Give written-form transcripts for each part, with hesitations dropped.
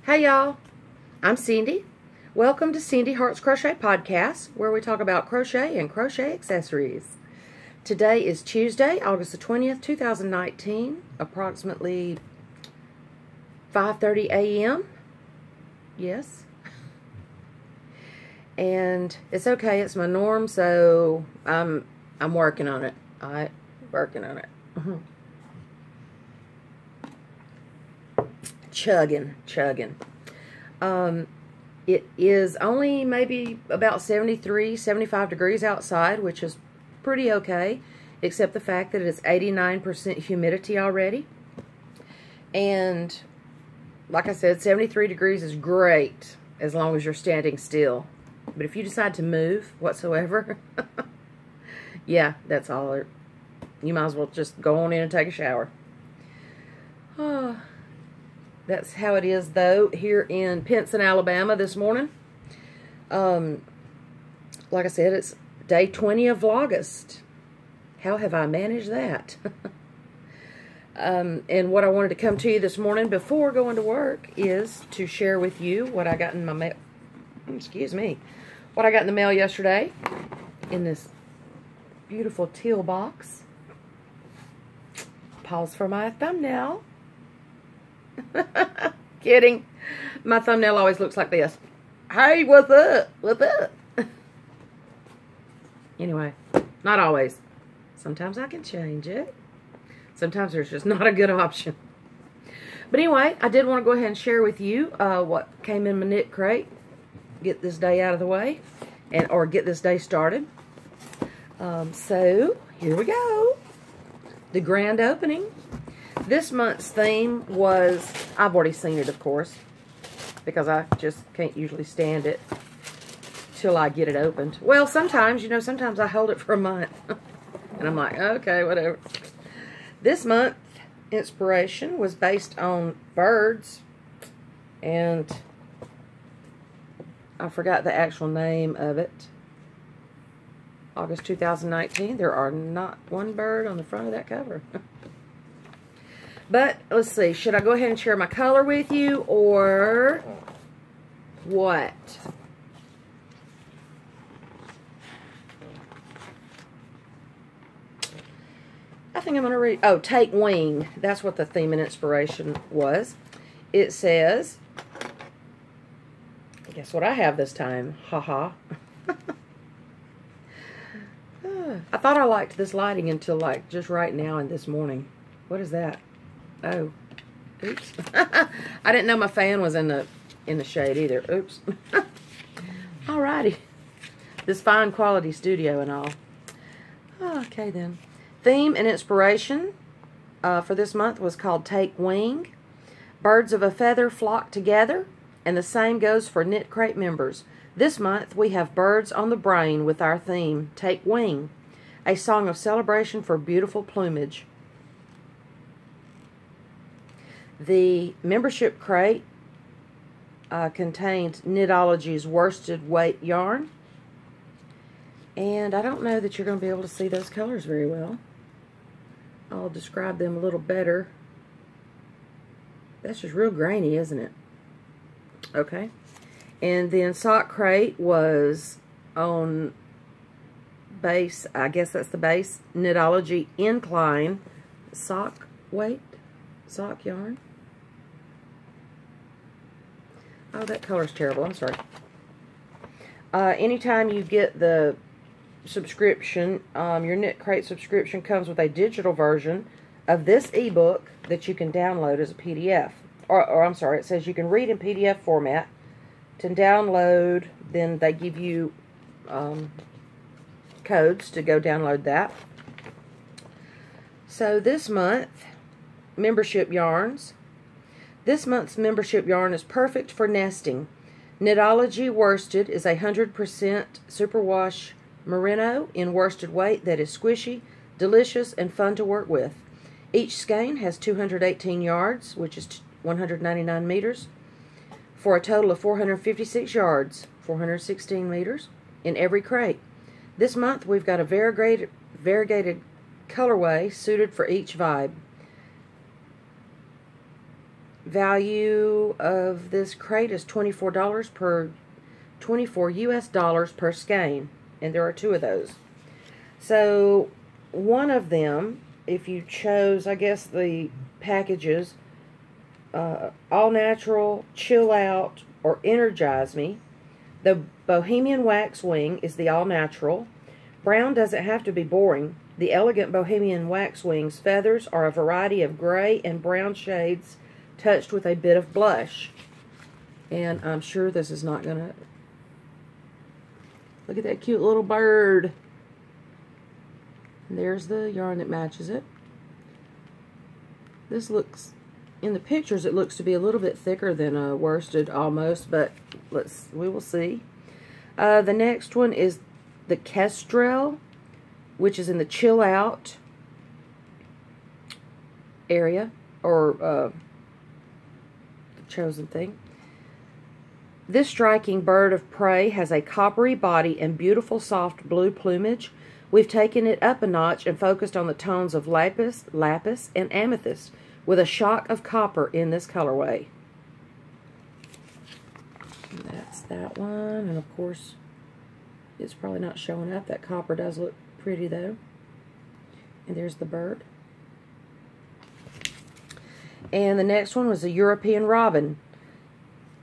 Hey y'all, I'm Cindy. Welcome to Cindy Hearts Crochet Podcast, where we talk about crochet and crochet accessories. Today is Tuesday, August the 20th, 2019, approximately 5:30 a.m. Yes. And it's okay, it's my norm, so I'm working on it. Working on it. Chugging. It is only maybe about 73, 75 degrees outside, which is pretty okay, except the fact that it's 89% humidity already. And like I said, 73 degrees is great as long as you're standing still. But if you decide to move whatsoever, yeah, that's all. You might as well just go on in and take a shower. Oh. That's how it is, though, here in Pinson, Alabama this morning. Like I said, it's day 20 of Vlogust. How have I managed that? And what I wanted to come to you this morning before going to work is to share with you what I got in my mail. Excuse me. What I got in the mail yesterday in this beautiful teal box. Pause for my thumbnail. Kidding. My thumbnail always looks like this. Hey, what's up? What's up? Anyway, not always. Sometimes I can change it. Sometimes there's just not a good option. But anyway, I did want to go ahead and share with you what came in my Knitcrate. Get this day out of the way, or get this day started. So here we go. The grand opening. This month's theme was, I've already seen it, of course, because I just can't usually stand it till I get it opened. Well, sometimes, sometimes I hold it for a month. And I'm like, okay, whatever. This month, inspiration was based on birds. And I forgot the actual name of it. August 2019. There are not one bird on the front of that cover. But, let's see, should I go ahead and share my color with you, or what? I think I'm going to read, Take Wing. That's what the theme and inspiration was. It says, guess what I have this time? Haha. I thought I liked this lighting until, just right now and this morning. What is that? Oh, oops. I didn't know my fan was in the shade either. Oops. Alrighty. This fine quality studio and all. Okay then. Theme and inspiration for this month was called Take Wing. Birds of a feather flock together, and the same goes for Knitcrate members. This month we have birds on the brain with our theme, Take Wing, a song of celebration for beautiful plumage. The membership crate contained Knitology's worsted weight yarn. And I don't know that you're going to be able to see those colors very well. I'll describe them a little better. That's just real grainy, isn't it? Okay. And then sock crate was on base, I guess that's the base, Knitology Incline sock weight, sock yarn. Oh, that color's terrible. I'm sorry. Anytime you get the subscription, your Knitcrate subscription comes with a digital version of this ebook that you can download as a PDF. Or I'm sorry, it says you can read in PDF format. To download, then they give you codes to go download that. So this month, membership yarns. This month's membership yarn is perfect for nesting. Knitology Worsted is 100% superwash merino in worsted weight that is squishy, delicious, and fun to work with. Each skein has 218 yards, which is 199 meters, for a total of 456 yards, 416 meters, in every crate. This month we've got a variegated colorway suited for each vibe. Value of this crate is $24 per, 24 US dollars per skein. And there are 2 of those. So one of them, if you chose, I guess, the packages, All Natural, Chill Out, or Energize Me, the Bohemian Wax Wing is the All Natural. Brown doesn't have to be boring. The elegant Bohemian Wax Wing's feathers are a variety of gray and brown shades touched with a bit of blush. And I'm sure this is not going to... Look at that cute little bird. And there's the yarn that matches it. This looks... In the pictures, it looks to be a little bit thicker than a worsted almost, but we will see. The next one is the Kestrel, which is in the Chill Out area, or the chosen thing. This striking bird of prey has a coppery body and beautiful soft blue plumage. We've taken it up a notch and focused on the tones of lapis, and amethyst, with a shock of copper in this colorway. And that's that one, and of course, it's probably not showing up. That copper does look pretty though. And there's the bird. And the next one was a European Robin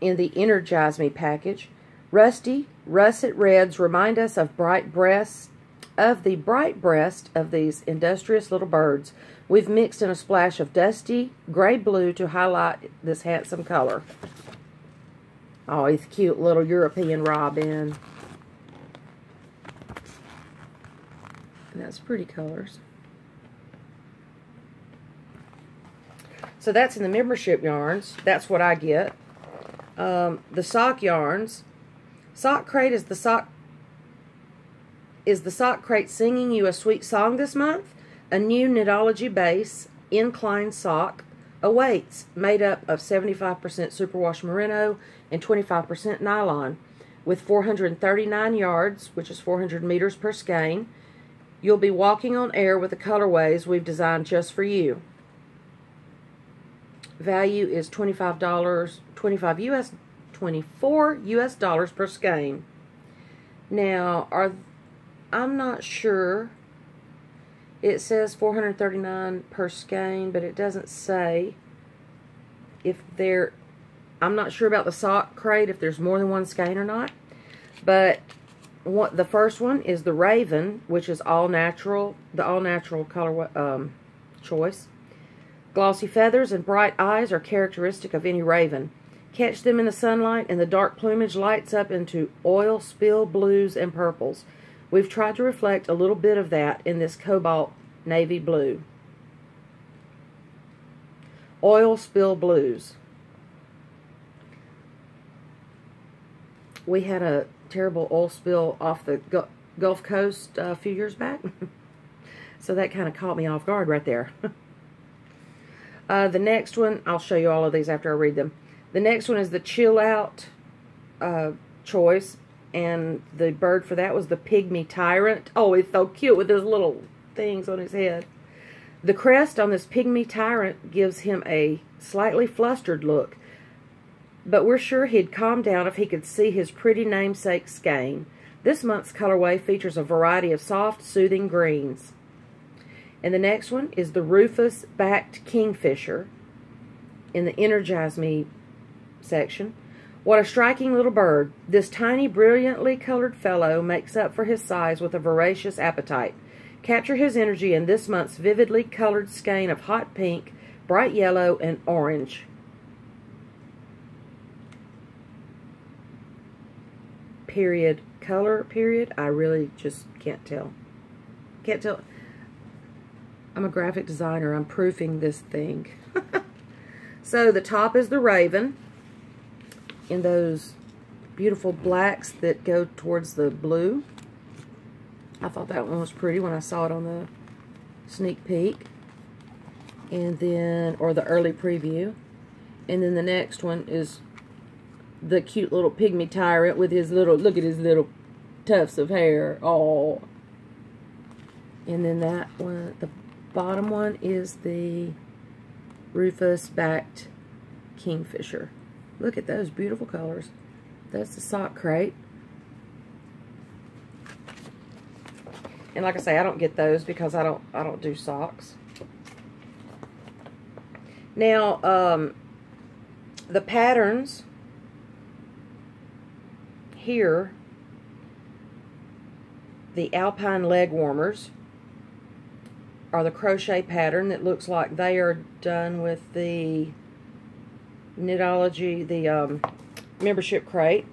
in the Energize Me package. Rusty, russet reds remind us of the bright breast of these industrious little birds. We've mixed in a splash of dusty gray blue to highlight this handsome color. Oh, he's a cute little European robin. And that's pretty colors. So that's in the membership yarns. That's what I get. The sock yarns. Sock Crate is the sock crate singing you a sweet song this month? A new knitology base inclined sock awaits, made up of 75% superwash merino and 25% nylon, with 439 yards, which is 400 meters per skein. You'll be walking on air with the colorways we've designed just for you. Value is $24 US dollars per skein. Now, I'm not sure. It says 439 per skein, but it doesn't say if they're... I'm not sure about the sock crate, if there's more than one skein or not. But the first one is the Raven, which is all natural, the all natural color choice. Glossy feathers and bright eyes are characteristic of any raven. Catch them in the sunlight, and the dark plumage lights up into oil spill blues and purples. We've tried to reflect a little bit of that in this cobalt navy blue. Oil spill blues. We had a terrible oil spill off the Gulf Coast a few years back. So that kind of caught me off guard right there. The next one, I'll show you all of these after I read them. The next one is the Chill Out choice. And the bird for that was the Pygmy Tyrant. Oh, he's so cute with his little things on his head. The crest on this Pygmy Tyrant gives him a slightly flustered look, but we're sure he'd calm down if he could see his pretty namesake skein. This month's colorway features a variety of soft, soothing greens. And the next one is the Rufous-backed Kingfisher in the Energize Me section. What a striking little bird. This tiny, brilliantly colored fellow makes up for his size with a voracious appetite. Capture his energy in this month's vividly colored skein of hot pink, bright yellow, and orange. Period. Color, period. I really just can't tell. Can't tell. I'm a graphic designer. I'm proofing this thing. So the top is the Raven, in those beautiful blacks that go towards the blue. I thought that one was pretty when I saw it on the sneak peek. And then, or the early preview. And then the next one is the cute little Pygmy Tyrant with his little, look at his little tufts of hair. Oh. And then that one, the bottom one is the Rufous-backed Kingfisher. Look at those beautiful colors. That's the sock crate. And like I say, I don't get those because I don't do socks. Now, the patterns here, the Alpine leg warmers, are the crochet pattern that looks like they are done with the Knitology, the membership crate.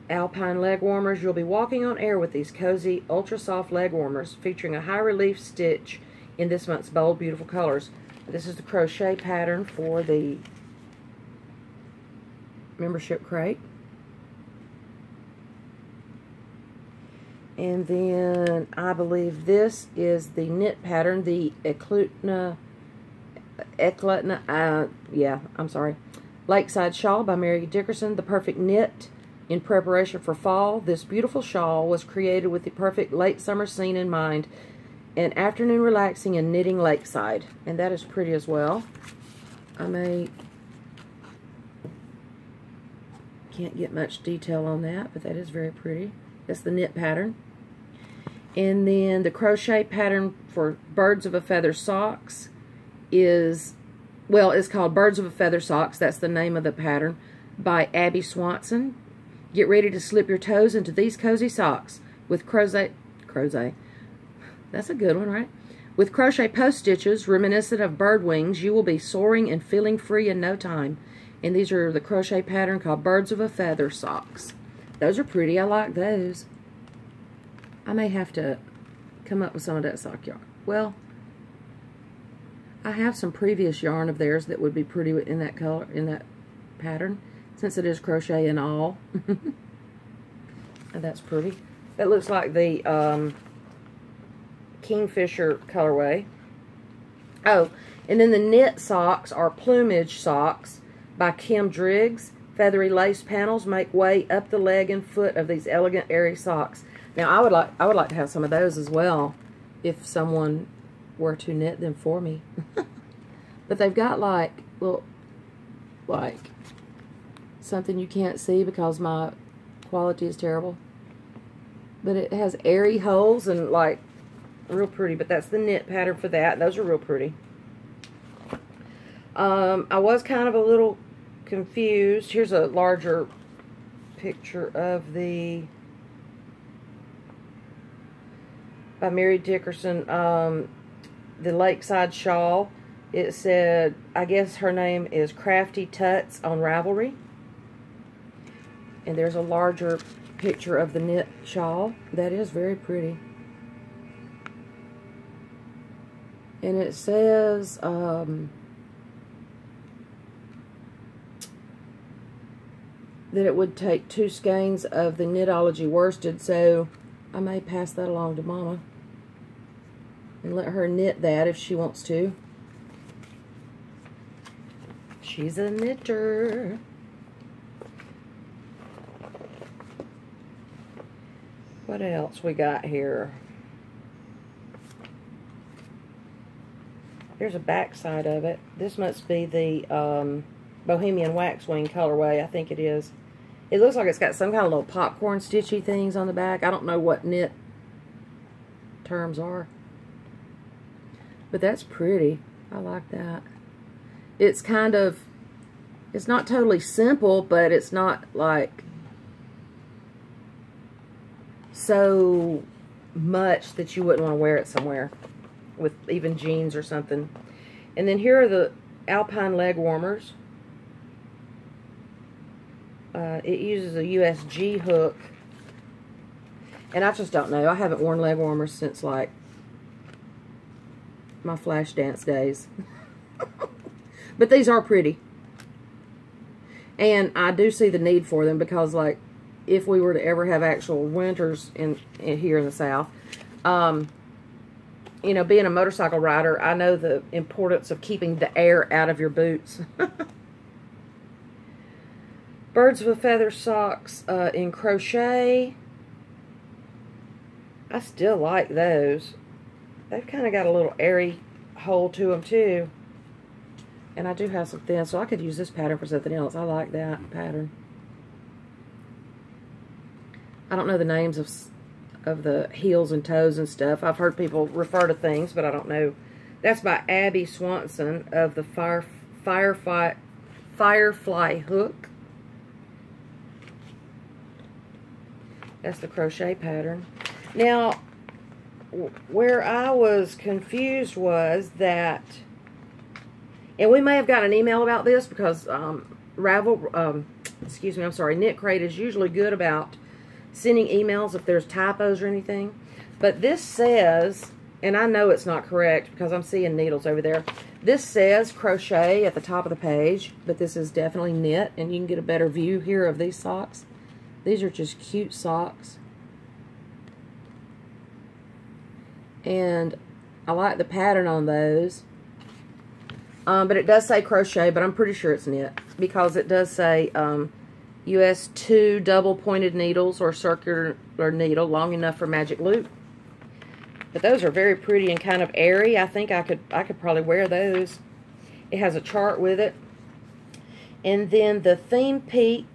Alpine leg warmers. You'll be walking on air with these cozy, ultra soft leg warmers featuring a high relief stitch in this month's bold, beautiful colors. This is the crochet pattern for the membership crate. And then I believe this is the knit pattern, the Lakeside Shawl by Mary Dickerson, the perfect knit in preparation for fall. This beautiful shawl was created with the perfect late summer scene in mind, an afternoon relaxing and knitting lakeside. And that is pretty as well. Can't get much detail on that, but that is very pretty. That's the knit pattern. And then the crochet pattern for Birds of a Feather socks is, well, it's called Birds of a Feather Socks. That's the name of the pattern, by Abby Swanson. Get ready to slip your toes into these cozy socks with crochet. That's a good one, right? With crochet post stitches reminiscent of bird wings, you will be soaring and feeling free in no time. And these are the crochet pattern called Birds of a Feather socks. Those are pretty. I like those. I may have to come up with some of that sock yarn. Well, I have some previous yarn of theirs that would be pretty in that color, in that pattern, since it is crochet and all. And that's pretty. That looks like the Kingfisher colorway. Oh, and then the knit socks are Plumage socks by Kim Driggs. Feathery lace panels make way up the leg and foot of these elegant, airy socks. Now, I would like to have some of those as well, if someone were to knit them for me. But they've got like little, like something you can't see because my quality is terrible. But it has airy holes and like real pretty. But that's the knit pattern for that. Those are real pretty. I was kind of a little confused. Here's a larger picture of the by Mary Dickerson, the Lakeside Shawl. It said, I guess her name is Crafty Tuts on Ravelry. And there's a larger picture of the knit shawl. That is very pretty. And it says, that it would take 2 skeins of the Knitology worsted, so I may pass that along to Mama and let her knit that if she wants to. She's a knitter. What else we got here? There's a back side of it. This must be the Bohemian Waxwing colorway. I think it is. It looks like it's got some kind of little popcorn stitchy things on the back. I don't know what knit terms are. But that's pretty. I like that. It's kind of, it's not totally simple, but it's not like so much that you wouldn't want to wear it somewhere with even jeans or something. And then here are the Alpine leg warmers. It uses a USG hook. And I just don't know. I haven't worn leg warmers since like my flash dance days. But these are pretty. And I do see the need for them because like if we were to ever have actual winters in here in the South, you know, being a motorcycle rider, I know the importance of keeping the air out of your boots. Birds of a Feather socks in crochet. I still like those. They've kind of got a little airy hole to them too. And I do have some thin, so I could use this pattern for something else. I like that pattern. I don't know the names of the heels and toes and stuff. I've heard people refer to things, but I don't know. That's by Abby Swanson of the Firefly Hook. That's the crochet pattern. Now, where I was confused was that, and we may have got an email about this because Knitcrate is usually good about sending emails if there's typos or anything. But this says, and I know it's not correct because I'm seeing needles over there. This says crochet at the top of the page, but this is definitely knit, and you can get a better view here of these socks. These are just cute socks. And I like the pattern on those. But it does say crochet, but I'm pretty sure it's knit because it does say US 2 double pointed needles or circular needle long enough for magic loop. But those are very pretty and kind of airy. I think I could probably wear those. It has a chart with it. And then the theme peak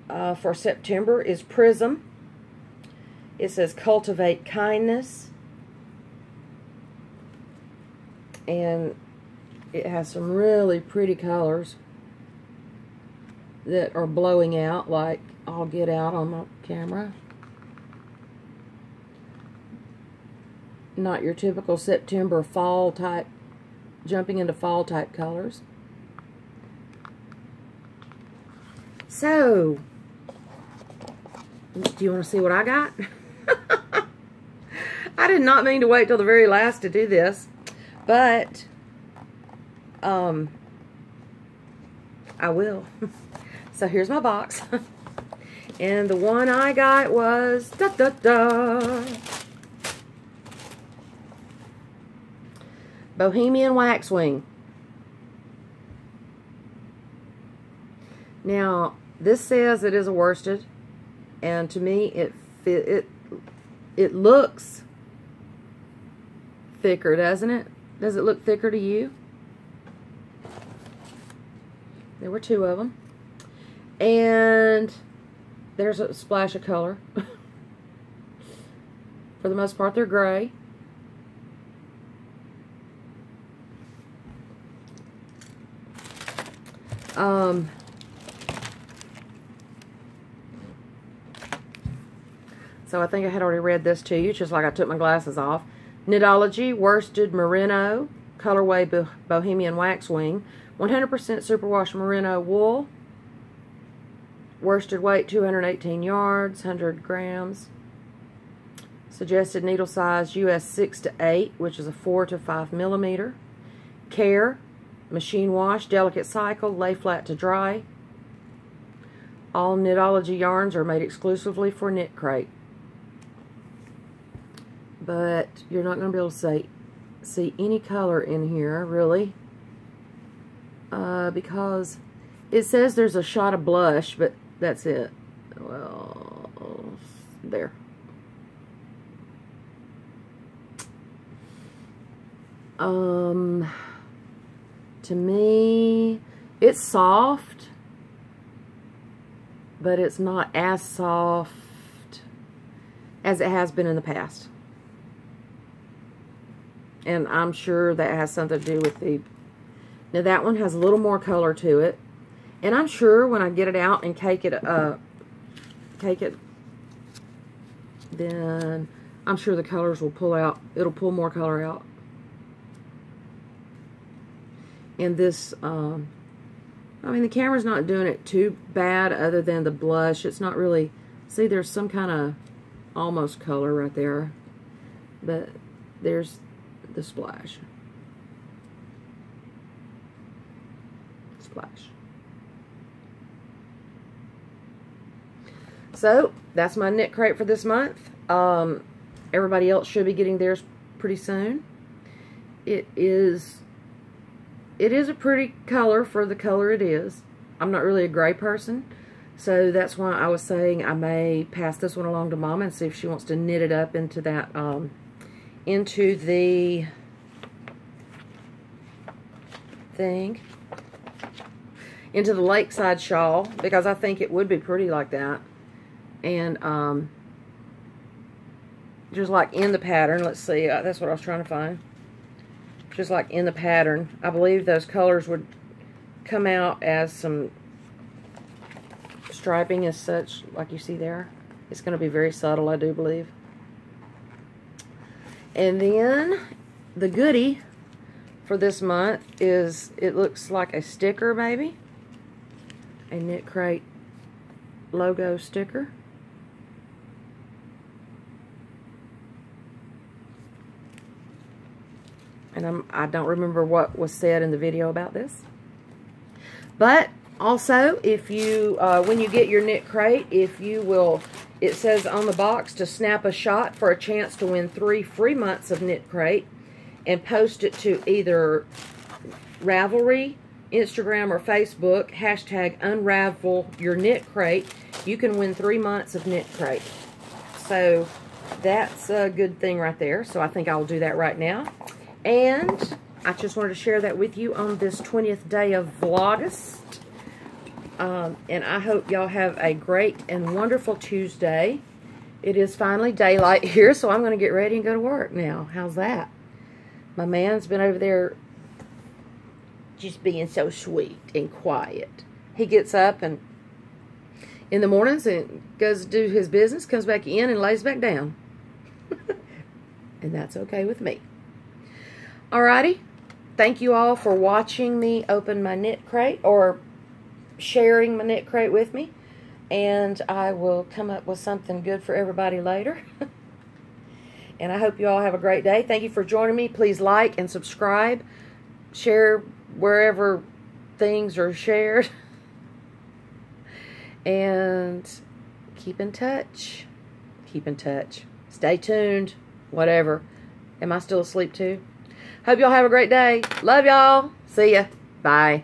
for September is Prism. It says cultivate kindness. And it has some really pretty colors that are blowing out, like I'll get out on my camera. Not your typical September fall type, jumping into fall type colors. So, do you want to see what I got? I did not mean to wait till the very last to do this, but I will. So here's my box. And the one I got was Bohemian Waxwing. Now, this says it is a worsted, and to me it looks thicker, doesn't it? Does it look thicker to you? There were two of them. And there's a splash of color. For the most part, they're gray. So I think I had already read this to you, just like I took my glasses off. Knitology, worsted merino, colorway Bohemian Waxwing, 100% superwash merino wool, worsted weight 218 yards, 100 grams. Suggested needle size US 6 to 8, which is a 4 to 5 millimeter. Care, machine wash, delicate cycle, lay flat to dry. All Knitology yarns are made exclusively for Knitcrate. But you're not going to be able to see any color in here, really. Because it says there's a shot of blush, but that's it. Well, there. To me, it's soft, but it's not as soft as it has been in the past. And I'm sure that has something to do with the... Now, that one has a little more color to it. And I'm sure when I get it out and cake it, then I'm sure the colors will pull out. It'll pull more color out. And this, I mean, the camera's not doing it too bad other than the blush. It's not really... See, there's some kind of almost color right there. But there's the splash. Splash. So, that's my Knitcrate for this month. Everybody else should be getting theirs pretty soon. It is a pretty color for the color it is. I'm not really a gray person, so that's why I was saying I may pass this one along to Mama and see if she wants to knit it up into that, into the thing into the lakeside shawl because I think it would be pretty like that. And just like in the pattern, let's see, that's what I was trying to find. Just like in the pattern, I believe those colors would come out as some striping as such, like you see there. It's going to be very subtle, I do believe. And then the goodie for this month is, it looks like a sticker maybe. A Knitcrate logo sticker. And I don't remember what was said in the video about this. But also, if you, when you get your Knitcrate, if you will, it says on the box to snap a shot for a chance to win 3 free months of Knitcrate and post it to either Ravelry, Instagram, or Facebook, hashtag Unravel Your Knitcrate. You can win 3 months of Knitcrate. So that's a good thing right there. So I think I'll do that right now. And I just wanted to share that with you on this 20th day of Vlogust. And I hope y'all have a great and wonderful Tuesday. It is finally daylight here, so I'm going to get ready and go to work now. How's that? My man's been over there just being so sweet and quiet. He gets up and in the mornings and goes to do his business, comes back in and lays back down. And that's okay with me. Alrighty. Thank you all for watching me open my Knitcrate or sharing my Knitcrate with me. And I will come up with something good for everybody later. And I hope you all have a great day. Thank you for joining me. Please like and subscribe. Share wherever things are shared. And keep in touch. Keep in touch. Stay tuned. Whatever. Am I still asleep too? Hope y'all have a great day. Love y'all. See ya. Bye.